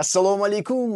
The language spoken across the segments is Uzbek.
Assalomu alaykum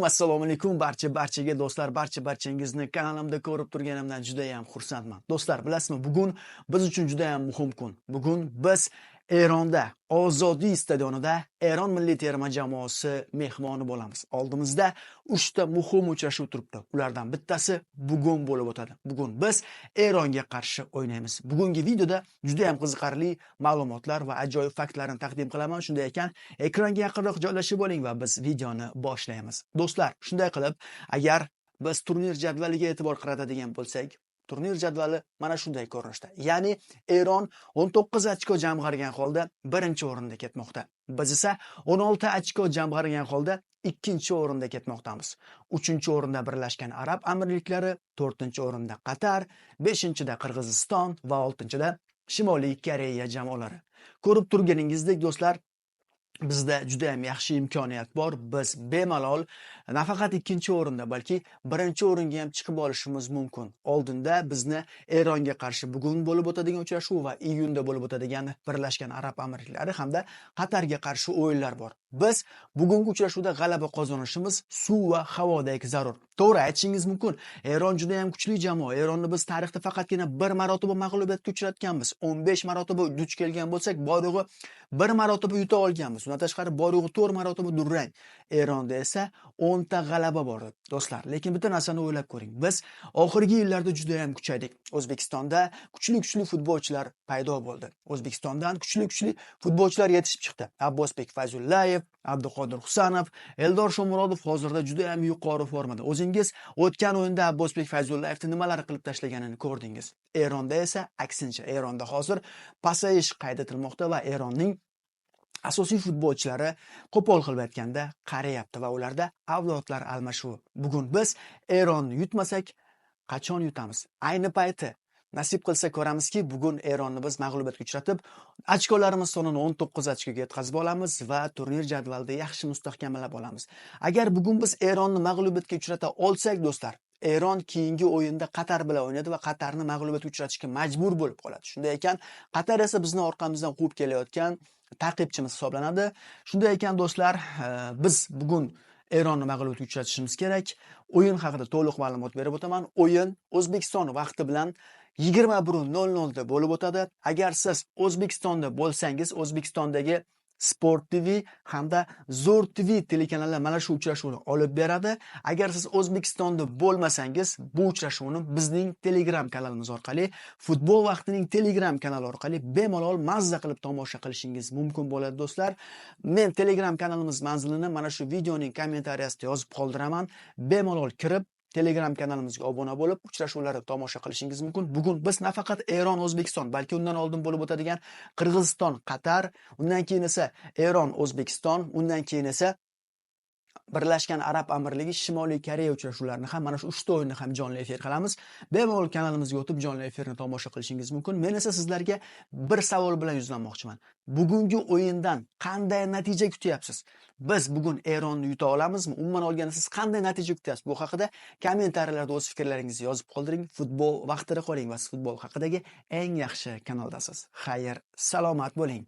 barchaga do'stlar, barchangizni kanalimda ko'rib turganimdan juda ham xursandman. Do'stlar, bilasizmi, bugun biz uchun juda ham muhim kun. Bugun biz Eronda, Ozodiy stadionida Eron milliy terma jamoasi mehmoni bo'lamiz. Oldimizda 3 ta muhim uchrashuv turibdi. Ulardan bittasi bugun bo'lib o'tadi. Bugun biz Eronga qarshi o'ynaymiz. Bugungi videoda juda ham qiziqarli ma'lumotlar va ajoyib faktlarni taqdim qilaman. Shunday ekan, ekranga yaqinroq joylashib oling va biz videoni boshlaymiz. Do'stlar, shunday qilib, agar biz turnir jadvaliga e'tibor qaratadigan bo'lsak, turnir jadvali mana shunday ko'rinishda. Ya'ni Eron 19 ochko jamg'argan holda birinchi o'rinda ketmoqda. Biz esa 16 ochko jamg'argan holda ikkinchi o'rinda ketmoqdamiz. 3-o'rinda Birlashgan Arab Amirliklari, 4-o'rinda Qatar, 5-da Qirg'iziston va 6-da Shimoliy Koreya jamoalari. Ko'rib turganingizdek do'stlar, bizda juda ham yaxshi imkoniyat bor. Biz bemalol nafaqat ikkinchi o'rinda, balki birinchi o'ringa ham chiqib olishimiz mumkin. Oldinda bizni Eronga qarshi bugun bo'lib o'tadigan uchrashuv va iyunda bo'lib o'tadigan Birlashgan Arab Amirliklari hamda Qatarga qarshi o'yinlar bor. Biz bugungi uchrashuvda g'alaba qozonishimiz suv va havodek zarur. To'g'ri aytishingiz mumkin. Eron juda ham kuchli jamoa. Eronni biz tarixda faqatgina bir marotaba mag'lubiyatga uchratganmiz. 15 marotaba duch kelgan bo'lsak, borig'i bir marotaba yuta olganmiz. Undan tashqari borig'i 4 marotaba durang. Eronda esa 10 ta g'alaba bor, do'stlar. Lekin bitta narsani o'ylab ko'ring. Biz oxirgi yillarda juda ham kuchaydik. O'zbekistonda kuchli futbolchilar paydo bo'ldi. O'zbekistondan kuchli futbolchilar yetishib chiqdi. Abbosbek Fayzullayev, Abduqodir Husanov, Eldor Shomurodov hozirda juda ham yuqori formada. O'zingiz o'tgan o'yinda Abbosbek Fayzullayevni nimalar qilib tashlaganini ko'rdingiz. Eronda esa aksincha. Eronda hozir pasayish qayd etilmoqda va Eronning asosiy futbolchilari qo'pol qilib aytganda qarayapti va ularda avlodlar almashuvi. Bugun biz Eron yutmasak, qachon yutamiz? Ayni payti nasib qilsa ko'ramizki, bugun Eronni biz mag'lubiyatga uchratib, ochkolarimiz sonini 19 ochkoga yetkazib olamiz va turnir jadvalida yaxshi mustahkamlab olamiz. Agar bugun biz Eronni mag'lubiyatga uchrata olsak, do'stlar, Eron keyingi o'yinda Qatar bilan o'ynaydi va Qatarni mag'lubiyatga uchratishga majbur bo'lib qoladi. Shunday ekan, Qatar esa bizni orqamizdan quvib kelayotgan ta'qibchimiz hisoblanadi. Shunday ekan do'stlar, biz bugun Eronni mag'lubiyatga uchratishimiz kerak. O'yin haqida to'liq ma'lumot berib o'taman. O'yin O'zbekiston vaqti bilan 21:00 da bo'lib o'tadi. Agar siz O'zbekistonda bo'lsangiz, O'zbekistondagi Sport TV hamda Zo'r TV telekanallar mana shu uchrashuvni olib beradi. Agar siz O'zbekistonda bo'lmasangiz, bu uchrashuvni bizning Telegram kanalimiz orqali, Futbol vaqtining Telegram kanali orqali bemalol mazza qilib tomosha qilishingiz mumkin bo'ladi, do'stlar. Men Telegram kanalimiz manzilini mana shu videoning kommentariyasida yozib qoldiraman. Bemalol kirib Telegram kanalimizga obuna bo'lib, uchrashuvlarni tomosha qilishingiz mumkin. Bugun biz nafaqat Eron, O'zbekiston, balki undan oldin bo'lib o'tadigan Qirg'iziston, Qatar, undan keyin esa Eron, O'zbekiston, undan keyin esa Birlashgan Arab Amirligi, Shimoliy Koreya uchrashuvlarini ham mana shu 3 ta o'yinni ham jonli efir qilamiz. Bemalol kanalimizga o'tib jonli efirni tomosha qilishingiz mumkin. Men esa sizlarga bir savol bilan yuzlanmoqchiman. Bugungi o'yindan qanday natija kutyapsiz? Biz bugun Eronni yuta olamizmi? Umuman olganda siz qanday natija kutyapsiz? Bu haqida kommentariyalarda o'z fikrlaringizni yozib qoldiring. Futbol vaqtida qoling va siz futbol haqidagi eng yaxshi kanaldasiz. Xayr, salomat bo'ling.